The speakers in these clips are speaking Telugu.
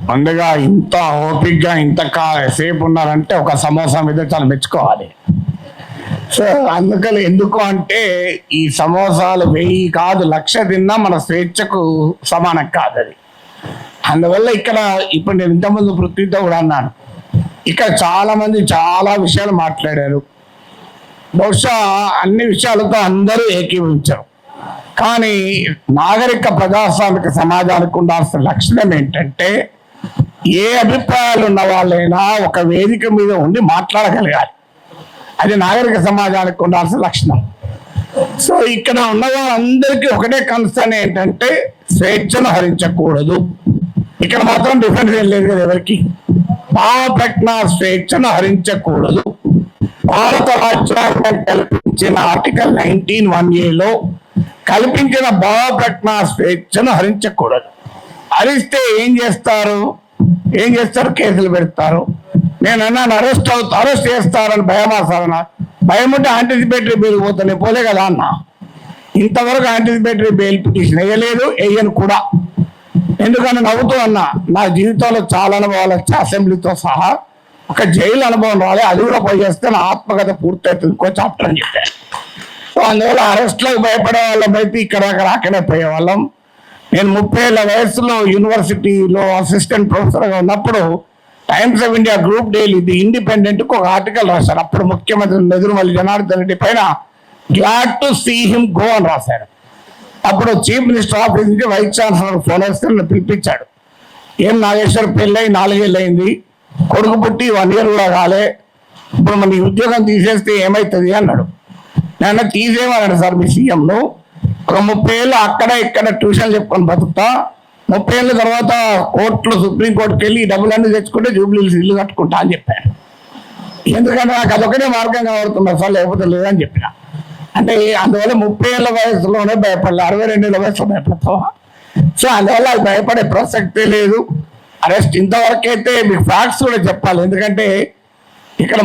ముందుగా ఇంత ఓపిక్గా సేపు ఉన్నారంటే ఒక సమోసా మీద చాలా మెచ్చుకోవాలి. సో అందుకని ఎందుకు అంటే ఈ సమోసాలు 1000 కాదు 1,00,000 తిన్నా మన స్వేచ్ఛకు సమానం కాదు అది. అందువల్ల ఇక్కడ ఇప్పుడు నేను ఇంతకుముందు పృథ్వీతో కూడా అన్నాను, ఇక్కడ చాలా మంది చాలా విషయాలు మాట్లాడారు. బహుశా అన్ని విషయాలతో అందరూ ఏకీభవించారు. కానీ నాగరిక ప్రజాస్వామిక సమాజానికి ఉండాల్సిన లక్షణం ఏంటంటే ఏ అభిప్రాయాలు ఉన్న వాళ్ళైనా ఒక వేదిక మీద ఉండి మాట్లాడగలగాలి. అది నాగరిక సమాజానికి ఉండాల్సిన లక్షణం. సో ఇక్కడ ఉన్న వాళ్ళందరికీ ఒకటే కన్సర్న్ ఏంటంటే స్వేచ్ఛను హరించకూడదు. ఇక్కడ మాత్రం డిఫరెన్స్ ఏం లేదు కదా ఎవరికి. భావ ప్రజ్ఞ స్వేచ్ఛను హరించకూడదు. భారత రాజ్యాంగం కల్పించిన ఆర్టికల్ 19(1)(a)లో కల్పించిన భావ ప్రజ్ఞ స్వేచ్ఛను హరించకూడదు. హరిస్తే ఏం చేస్తారు? కేసులు పెడతారు. నేను అన్నాను అరెస్ట్ చేస్తారని భయమాసాన భయం ఉంటే యాంటిసిపేటరీ బెయిల్ పోతానే పోలే కదా అన్న. ఇంతవరకు యాంటిసిపేటరీ బెయిల్ పిటిషన్ వేయలేదు, వేయను కూడా. ఎందుకని నవ్వుతూ అన్నా, నా జీవితంలో చాలా అనుభవాలు వచ్చి అసెంబ్లీతో సహా ఒక జైలు అనుభవం రాలే, అది కూడా పోయి చేస్తే నా ఆత్మకథ పూర్తవుతుంది ఇంకో చాప్టర్ అని చెప్పాను. సో అందువల్ల అరెస్ట్లకు భయపడే వాళ్ళం అయితే ఇక్కడ రాకనే పోయేవాళ్ళం. నేను 30 ఏళ్ల వయసులో యూనివర్సిటీలో అసిస్టెంట్ ప్రొఫెసర్గా ఉన్నప్పుడు Times of India group daily the ఇండిపెండెంట్కు ఒక ఆర్టికల్ రాశారు. అప్పుడు ముఖ్యమంత్రి నెదురుమల్లి జనార్దన్ రెడ్డి పైన glad to see him go అని రాశారు. అప్పుడు చీఫ్ మినిస్టర్ ఆఫీస్ నుంచి వైస్ ఛాన్సలర్ ఫోన్ వస్తే నన్ను పిలిపించాడు. ఏం నాగేశ్వర్ పెళ్ళై 4 ఏళ్ళు అయింది, కొడుకు పుట్టి 1 year కూడా కాలే, ఇప్పుడు మన ఉద్యోగం తీసేస్తే ఏమవుతుంది అన్నాడు. నేను తీసేయమన్నాడు సార్ మీ సీఎంను, ఒక 30 ఏళ్ళు అక్కడ ఇక్కడ ట్యూషన్ చెప్పుకొని బతుకుతా, 30 ఏళ్ళ తర్వాత కోర్టులో సుప్రీంకోర్టుకి వెళ్ళి డబ్బులన్నీ తెచ్చుకుంటే జూబ్లీహిల్స్ ఇల్లు కట్టుకుంటా అని చెప్పాను. ఎందుకంటే నాకు అదొకటే మార్గం కనబడుతుంది సార్, లేకపోతే లేదని చెప్పిన. అంటే అందువల్ల 30 ఏళ్ళ వయసులోనే భయపడలే, 62 ఏళ్ళ వయసులో భయపడతావా? సో అందువల్ల అది భయపడే ప్రసక్తే లేదు. అరెస్ట్ ఇంతవరకు అయితే మీకు ఫ్యాక్ట్స్ కూడా చెప్పాలి. ఎందుకంటే ఇక్కడ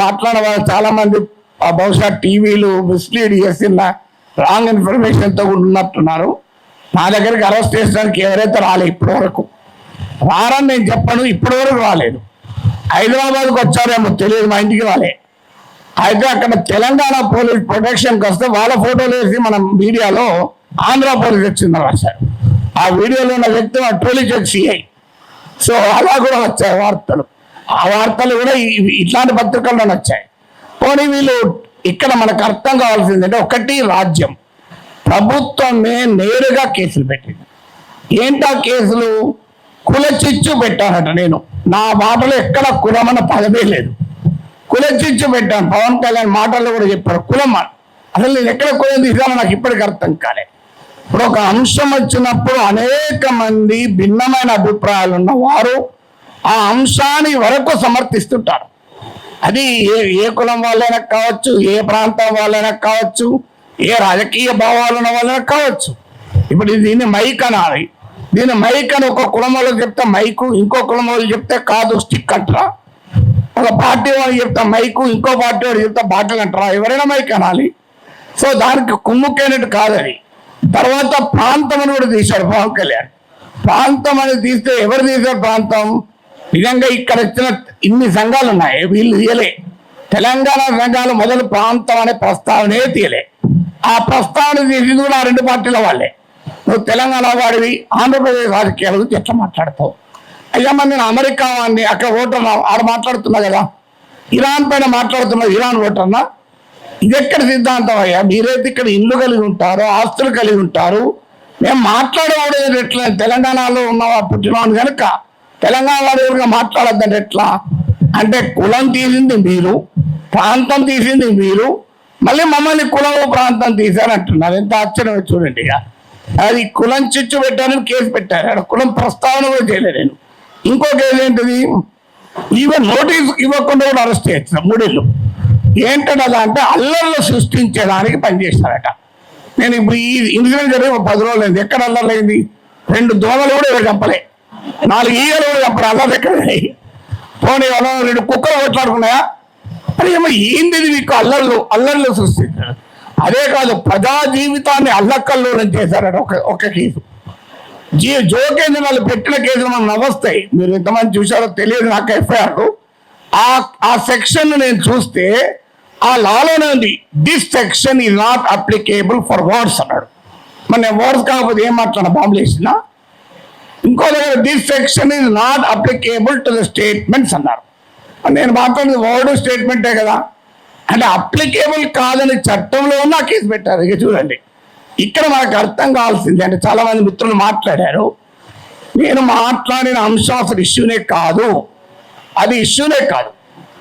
మాట్లాడిన వాళ్ళు చాలా మంది బహుశా టీవీలు మిస్లీడ్ చేసిన రాంగ్ ఇన్ఫర్మేషన్తో ఉన్నట్టున్నారు. నా దగ్గరికి అరెస్ట్ చేసడానికి ఎవరైతే రాలేదు ఇప్పటి వరకు, రారని నేను చెప్పను, ఇప్పటి వరకు రాలేదు. హైదరాబాద్కి వచ్చారేమో తెలియదు, మా ఇంటికి రాలే. అయితే అక్కడ తెలంగాణ పోలీస్ ప్రొటెక్షన్కి వస్తే వాళ్ళ ఫోటోలు వేసి మనం మీడియాలో ఆంధ్ర పోలీస్ వచ్చిందని రాశారు. ఆ వీడియోలో ఉన్న వ్యక్తి మా పోలీస్ సిఐ. సో అలా కూడా వచ్చాయి వార్తలు. ఆ వార్తలు కూడా ఇట్లాంటి పత్రికల్లో వచ్చాయి. పోనీ వీళ్ళు ఇక్కడ మనకు అర్థం కావాల్సిందంటే, ఒకటి రాజ్యం ప్రభుత్వమే నేరుగా కేసులు పెట్టింది. ఏంటా కేసులు? కుల చిచ్చు పెట్టానట. నేను నా మాటలో ఎక్కడ కులమన్న పదమే లేదు, కుల చిచ్చు పెట్టాను. పవన్ కళ్యాణ్ మాటల్లో కూడా చెప్పారు కులం. అసలు నేను ఎక్కడ కులం తీసానో నాకు ఇప్పటికి అర్థం కాలే. ఇప్పుడు ఒక అంశం వచ్చినప్పుడు అనేక మంది భిన్నమైన అభిప్రాయాలు ఉన్నవారు ఆ అంశాన్ని వరకు సమర్థిస్తుంటారు. అది ఏ కులం వాళ్ళైనా కావచ్చు, ఏ ప్రాంతం వాళ్ళైనా కావచ్చు, ఏ రాజకీయ భావాలు ఉన్న వాళ్ళైనా కావచ్చు. ఇప్పుడు దీన్ని మైక్ అనాలి. దీన్ని మైక్ అని ఒక కులం వాళ్ళకి చెప్తే మైకు, ఇంకో కులం వాళ్ళు చెప్తే కాదు స్టిక్ అంటారా? ఒక పార్టీ వాళ్ళు చెప్తే మైకు, ఇంకో పార్టీ వాడు చెప్తే బాటిల్ అంటారా? ఎవరైనా మైక్ అనాలి. సో దానికి కుమ్ముకైనట్టు కాదు అది. తర్వాత ప్రాంతం అని కూడా తీశాడు పవన్ కళ్యాణ్. ప్రాంతం అని తీస్తే ఎవరు తీశారు ప్రాంతం? నిజంగా ఇక్కడ వచ్చిన ఇన్ని సంఘాలు ఉన్నాయి, వీళ్ళు తీయలే. తెలంగాణ సంఘాలు మొదలు ప్రాంతం అనే ప్రస్తావనే తీయలే. ఆ ప్రస్తావన తీసింది కూడా 2 పార్టీల వాళ్ళే. నువ్వు తెలంగాణ వాడివి, ఆంధ్రప్రదేశ్ రాజకీయాల గురించి ఎట్లా మాట్లాడతావు? అయ్యమ్మ నేను అమెరికా వాడిని, అక్కడ ఓటర్నా, ఆడ మాట్లాడుతున్నా కదా. ఇరాన్ పైన మాట్లాడుతున్నా, ఇరాన్ ఓటర్నా? ఇది ఎక్కడ సిద్ధాంతం అయ్యా? మీరైతే ఇక్కడ ఇల్లు కలిగి ఉంటారు, ఆస్తులు కలిగి ఉంటారు. మేము మాట్లాడేవాడు ఎట్లా? తెలంగాణలో ఉన్న పుట్టినవాడు కనుక తెలంగాణ వాడుగా మాట్లాడద్దంటే ఎట్లా? అంటే కులం తీసింది మీరు, ప్రాంతం తీసింది మీరు, మళ్ళీ మమ్మల్ని కులం ప్రాంతం తీశారంటున్నారు. ఎంత ఆశ్చర్యం చూడండి. ఇక అది కులం చిచ్చు పెట్టారని కేసు పెట్టారు. అక్కడ కులం ప్రస్తావన కూడా చేయలేదు నేను. ఇంకో కేసు ఏంటిది? ఈవెన్ నోటీస్ ఇవ్వకుండా కూడా అరెస్ట్ చేయొచ్చు 3 ఏళ్ళు. ఏంటంటే అంటే అల్లర్లు సృష్టించడానికి పనిచేస్తారట. నేను ఇప్పుడు ఈ ఇన్సిడెంట్ జరిగి 10 రోజులు అయింది. ఎక్కడ అల్లర్లైంది? 2 దోమలు కూడా ఎవరు చంపలే, 4 ఈగలు కూడా చంపలే. అల్లర్లు ఎక్కడ? పోనీ 2 కుక్కలు కొట్లాడుకున్నాయా? అది ఏమో ఏంది మీకు అల్లర్లు సృష్టించారు. అదే కాదు, ప్రజా జీవితాన్ని అల్లకల్లోనం చేశారట ఒక కేసు. జోకేంద్ర వాళ్ళు పెట్టిన కేసులు మనం నవ్వొస్తాయి. మీరు ఎంతమంది చూసారో తెలియదు నాకు ఎఫ్ఐఆర్. ఆ సెక్షన్ నేను చూస్తే ఆ లాలోనే ఉంది, this section is not applicable for words అన్నాడు. మరి నేను వర్డ్స్ కాకపోతే ఏం మాట్లాడినా బాంబులు వేసినా. ఇంకో దగ్గర this section is not applicable to the statements అన్నారు. నేను మాట్లాడేది వర్డ్ స్టేట్మెంటే కదా. అంటే అప్లికేబుల్ కాదని చట్టంలో ఉన్న కేసు పెట్టారు. ఇక చూడండి, ఇక్కడ మనకు అర్థం కావాల్సింది అంటే చాలా మంది మిత్రులు మాట్లాడారు, నేను మాట్లాడిన అంశం అసలు ఇష్యూనే కాదు, అది ఇష్యూనే కాదు.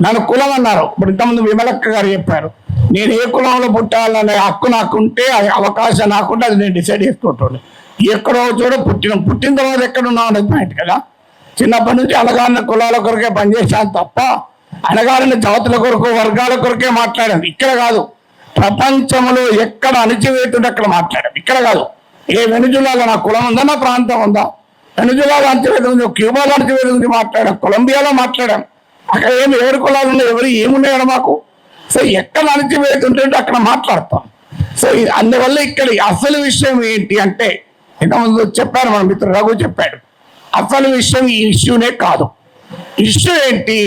నన్ను కులం అన్నారు. ఇప్పుడు ఇంతకుముందు విమలక్క గారు చెప్పారు, నేను ఏ కులంలో పుట్టాలనే హక్కు నాకుంటే, అది అవకాశం నాకుంటే అది నేను డిసైడ్ చేసుకుంటాను. ఎక్కడో చోట పుట్టిన తర్వాత ఎక్కడ ఉన్నాం అనేది పాయింట్ కదా. చిన్నప్పటి నుంచి అణగారిన కులాల కొరకే పనిచేశాను తప్ప అణగారిన జాతుల కొరకు వర్గాల కొరకే మాట్లాడాను. ఇక్కడ కాదు, ప్రపంచంలో ఎక్కడ అణిచివేతుంటే అక్కడ మాట్లాడాం. ఇక్కడ కాదు, ఏ వెనుజులాలో నా కులం ఉందా, నా ప్రాంతం ఉందా, వెనుజులాలో అణచివేత ఉంది, క్యూబాలో అణచివేత ఉంది మాట్లాడాం, కొలంబియాలో మాట్లాడాం. అక్కడ ఏమి ఎవరి కులాలు ఉన్నాయి, ఎవరు ఏమున్నాయో మాకు. సో ఎక్కడ అణచివేతుంటే అక్కడ మాట్లాడతాం. సో అందువల్ల ఇక్కడ అసలు విషయం ఏంటి అంటే, ఇంతకుముందు చెప్పారు మన మిత్రుడు రఘు చెప్పాడు, అసలు విషయం ఈ ఇష్యూనే కాదు. ఇష్యూ ఏంటి,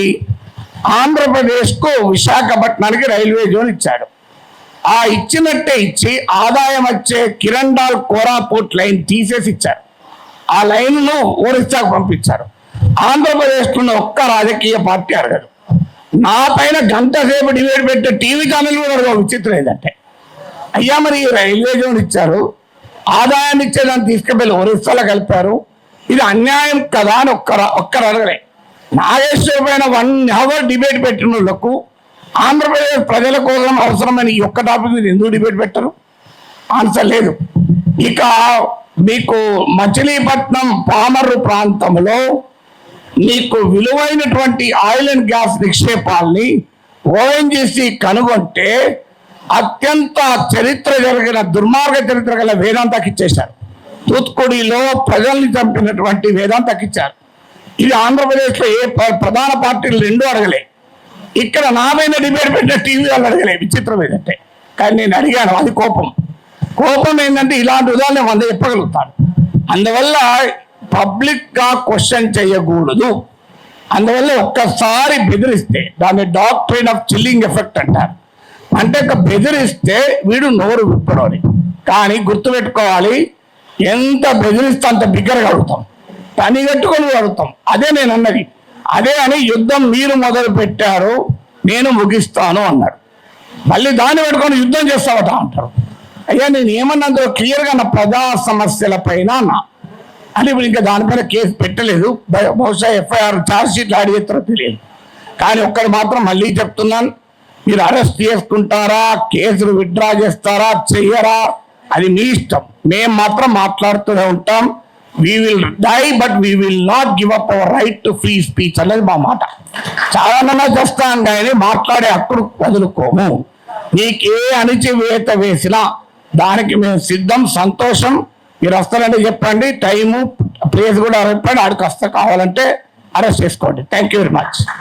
ఆంధ్రప్రదేశ్కు విశాఖపట్నానికి రైల్వే జోన్ ఇచ్చాడు. ఆ ఇచ్చినట్టే ఇచ్చి ఆదాయం వచ్చే కిరండాల్ కోరాపుట్ లైన్ తీసేసి ఇచ్చారు. ఆ లైన్ను ఒరిస్సాకు పంపించారు. ఆంధ్రప్రదేశ్లో ఉన్న ఒక్క రాజకీయ పార్టీ అడగదు. నా పైన గంట సేపు డిబేట్ పెట్టే టీవీ ఛానల్ కూడా అడగవు. విచిత్రం ఏంటంటే, అయ్యా మరి రైల్వే జోన్ ఇచ్చారు, ఆదాయాన్ని ఇచ్చేదాన్ని తీసుకెళ్ళి ఒరిస్సాలో కలిపారు, ఇది అన్యాయం కదా అని ఒక్కరు అడగలే. నాగేశ్వర పైన 1 hour డిబేట్ పెట్టిన వాళ్ళకు ఆంధ్రప్రదేశ్ ప్రజల కోసం అవసరమైన ఈ ఒక్క టాపిక్ మీద ఎందుకు డిబేట్ పెట్టరు? ఆన్సర్ లేదు. ఇక మీకు మచిలీపట్నం పామర్రు ప్రాంతంలో మీకు విలువైనటువంటి ఆయిల్ అండ్ గ్యాస్ నిక్షేపాల్ని ఓఎన్జీసీ కనుగొంటే అత్యంత చరిత్ర జరిగిన దుర్మార్గ చరిత్ర గల వేదాంతకి ఇచ్చేశారు. తూత్తుకుడిలో ప్రజల్ని చంపినటువంటి వేదాంతకి ఇచ్చారు. ఇది ఆంధ్రప్రదేశ్లో ఏ ప్రధాన పార్టీలు రెండూ అడగలే. ఇక్కడ నా పైన డిబేట్ పెట్టిన టీవీ వాళ్ళు అడగలే. విచిత్రం ఏదంటే, కానీ నేను అడిగాను, అది కోపం ఏంటంటే ఇలాంటి ఉదాహరణ 100 చెప్పగలుగుతాను. అందువల్ల పబ్లిక్గా క్వశ్చన్ చేయకూడదు. అందువల్ల ఒక్కసారి బెదిరిస్తే దాన్ని డాక్ట్రైన్ ఆఫ్ చిల్లింగ్ ఎఫెక్ట్ అంటారు. అంటే బెదిరిస్తే వీడు నోరు విప్పడని. కానీ గుర్తుపెట్టుకోవాలి, ఎంత బెదిరిస్తే అంత బిగ్గరగా అడుగుతాం, పని కట్టుకొని అడుగుతాం. అదే నేను అన్నది. అదే అని యుద్ధం మీరు మొదలు పెట్టారు, నేను ముగిస్తాను అన్నాడు. మళ్ళీ దాన్ని పెట్టుకొని యుద్ధం చేస్తావట అంటారు. అయ్యా నేను ఏమన్నా క్లియర్గా నా ప్రజా సమస్యల పైన అన్నా అని. ఇప్పుడు ఇంకా దానిపైన కేసు పెట్టలేదు. బహుశా ఎఫ్ఐఆర్ ఛార్జ్ షీట్లు యాడ్ చేస్తారో తెలియదు. కానీ ఒక్కరు మాత్రం మళ్ళీ చెప్తున్నాను, మీరు అరెస్ట్ చేసుకుంటారా, కేసులు విత్డ్రా చేస్తారా, చెయ్యరా, అది మీ ఇష్టం. మేము మాత్రం మాట్లాడుతూనే ఉంటాం. We will die but we will not give up our right to free speech అనేది మా మాట. చాలా చేస్తాం కానీ మాట్లాడే హక్కును వదులుకోము. నీకే అణిచివేత వేసినా దానికి మేము సిద్ధం, సంతోషం. మీరు వస్తారంటే చెప్పండి, టైము ప్లేస్ కూడా చెప్పండి, ఆడికి వస్తా, కావాలంటే అరెస్ట్ చేసుకోండి. Thank you very much.